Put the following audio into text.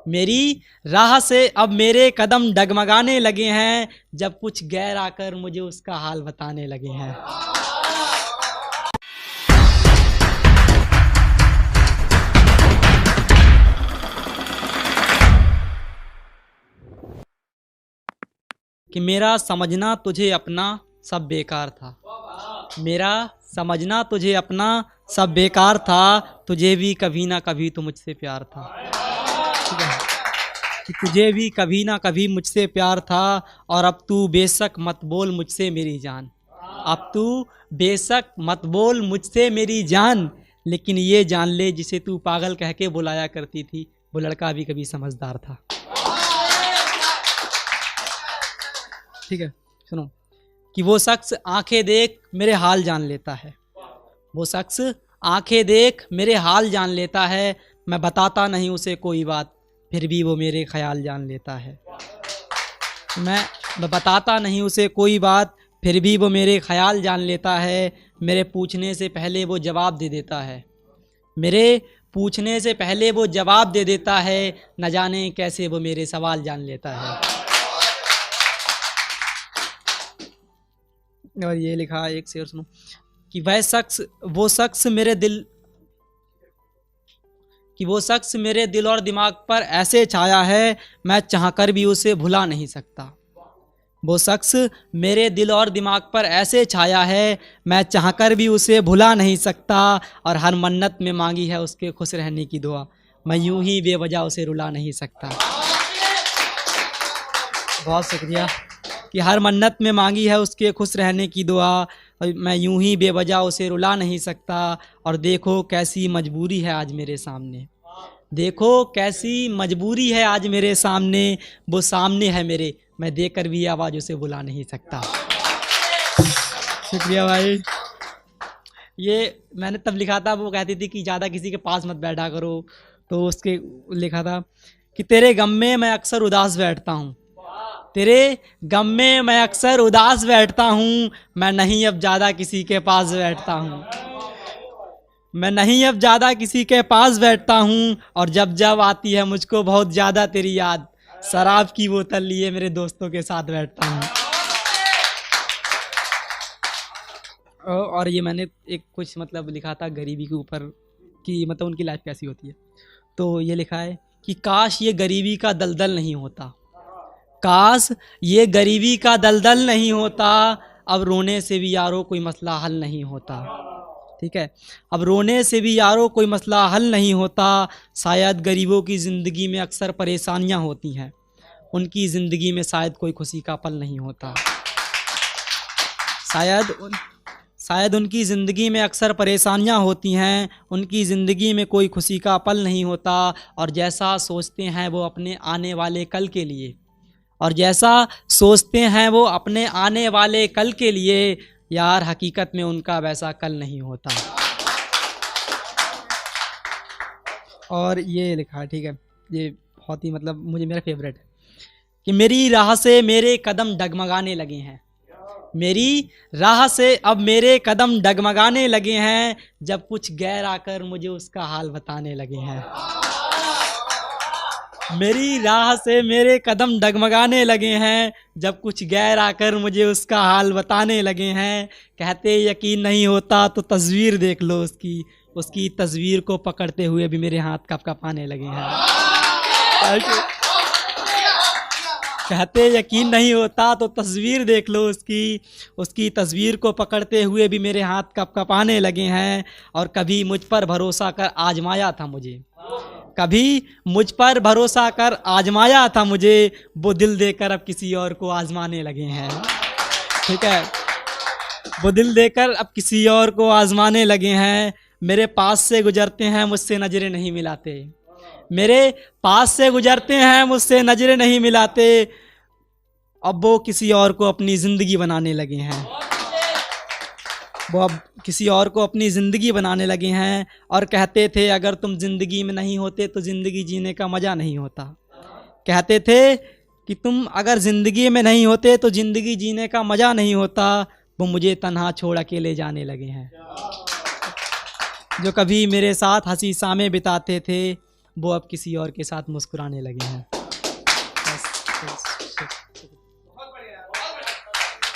मेरी राह से अब मेरे कदम डगमगाने लगे हैं, जब कुछ गैर आकर मुझे उसका हाल बताने लगे हैं। कि मेरा समझना तुझे अपना सब बेकार था। मेरा समझना तुझे अपना सब बेकार था, तुझे भी कभी ना कभी तो मुझसे प्यार था। ठीक है, कि तुझे भी कभी ना कभी मुझसे प्यार था, और अब तू बेशक मत बोल मुझसे मेरी जान। अब तू बेशक मत बोल मुझसे मेरी जान, लेकिन ये जान ले जिसे तू पागल कह के बुलाया करती थी, वो लड़का भी कभी समझदार था। ठीक है, सुनो। कि वो शख्स आंखें देख मेरे हाल जान लेता है। वो शख्स आंखें देख मेरे हाल जान लेता है, मैं बताता नहीं उसे कोई बात, फिर भी वो मेरे ख्याल जान लेता है। मैं बताता नहीं उसे कोई बात, फिर भी वो मेरे ख्याल जान लेता है। मेरे पूछने से पहले वो जवाब दे देता है। मेरे पूछने से पहले वो जवाब दे देता है, न जाने कैसे वो मेरे सवाल जान लेता है। और ये लिखा, एक शेर सुनो। कि वो शख्स मेरे दिल और दिमाग पर ऐसे छाया है, मैं चाहकर भी उसे भुला नहीं सकता। वो शख्स मेरे दिल और दिमाग पर ऐसे छाया है, मैं चाहकर भी उसे भुला नहीं सकता, और हर मन्नत में मांगी है उसके खुश रहने की दुआ, मैं यूं ही बेवजह उसे रुला नहीं सकता। बहुत शुक्रिया। कि हर मन्नत में मांगी है उसके खुश रहने की दुआ, और मैं यूं ही बेवजह उसे रुला नहीं सकता। और देखो कैसी मजबूरी है आज मेरे सामने, देखो कैसी मजबूरी है आज मेरे सामने, वो सामने है मेरे, मैं देकर भी आवाज़ उसे बुला नहीं सकता। शुक्रिया भाई। ये मैंने तब लिखा था, वो कहती थी कि ज़्यादा किसी के पास मत बैठा करो, तो उसके लिखा था कि तेरे गम में मैं अक्सर उदास बैठता हूँ, तेरे गम में मैं अक्सर उदास बैठता हूँ, मैं नहीं अब ज़्यादा किसी के पास बैठता हूँ, मैं नहीं अब ज़्यादा किसी के पास बैठता हूँ, और जब जब आती है मुझको बहुत ज़्यादा तेरी याद, शराब की बोतल लिए मेरे दोस्तों के साथ बैठता हूँ। और ये मैंने एक कुछ मतलब लिखा था गरीबी के ऊपर, कि मतलब उनकी लाइफ कैसी होती है। तो ये लिखा है कि काश ये गरीबी का दलदल नहीं होता, काश ये गरीबी का दलदल नहीं होता, अब रोने से भी यारो कोई मसला हल नहीं होता। ठीक है, अब रोने से भी यारो कोई मसला हल नहीं होता, शायद गरीबों की ज़िंदगी में अक्सर परेशानियां होती हैं, उनकी ज़िंदगी में शायद कोई खुशी का पल नहीं होता। शायद उनकी ज़िंदगी में अक्सर परेशानियां होती हैं, उनकी ज़िंदगी में कोई खुशी का पल नहीं होता, और जैसा सोचते हैं वो अपने आने वाले कल के लिए, और जैसा सोचते हैं वो अपने आने वाले कल के लिए, यार हकीकत में उनका वैसा कल नहीं होता। और ये लिखा, ठीक है, ये बहुत ही मतलब मुझे मेरा फेवरेट है। कि मेरी राह से मेरे कदम डगमगाने लगे हैं, मेरी राह से अब मेरे कदम डगमगाने लगे हैं, जब कुछ गैर आकर मुझे उसका हाल बताने लगे हैं। मेरी राह से मेरे कदम डगमगाने लगे हैं, जब कुछ गैर आकर मुझे उसका हाल बताने लगे हैं। कहते यकीन नहीं होता तो तस्वीर देख लो उसकी, उसकी तस्वीर को पकड़ते हुए भी मेरे हाथ कँपकँपाने लगे हैं। कहते यकीन नहीं होता तो तस्वीर देख लो उसकी, उसकी तस्वीर को पकड़ते हुए भी मेरे हाथ कँपकँपाने लगे हैं। और कभी मुझ पर भरोसा कर आजमाया था मुझे, कभी मुझ पर भरोसा कर आजमाया था मुझे, वो दिल देकर अब किसी और को आजमाने लगे हैं। ठीक है, वो दिल देकर अब किसी और को आजमाने लगे हैं। मेरे पास से गुजरते हैं मुझसे नजरें नहीं मिलाते, मेरे पास से गुजरते हैं मुझसे नजरें नहीं मिलाते, अब वो किसी और को अपनी ज़िंदगी बनाने लगे हैं, वो अब किसी और को अपनी ज़िंदगी बनाने लगे हैं। और कहते थे अगर तुम ज़िंदगी में नहीं होते तो ज़िंदगी जीने का मज़ा नहीं होता। कहते थे कि तुम अगर ज़िंदगी में नहीं होते तो ज़िंदगी जीने का मज़ा नहीं होता, वो मुझे तन्हा छोड़ अकेले जाने लगे हैं। जो कभी मेरे साथ हंसी शामें बिताते थे, वो अब किसी और के साथ मुस्कुराने लगे हैं।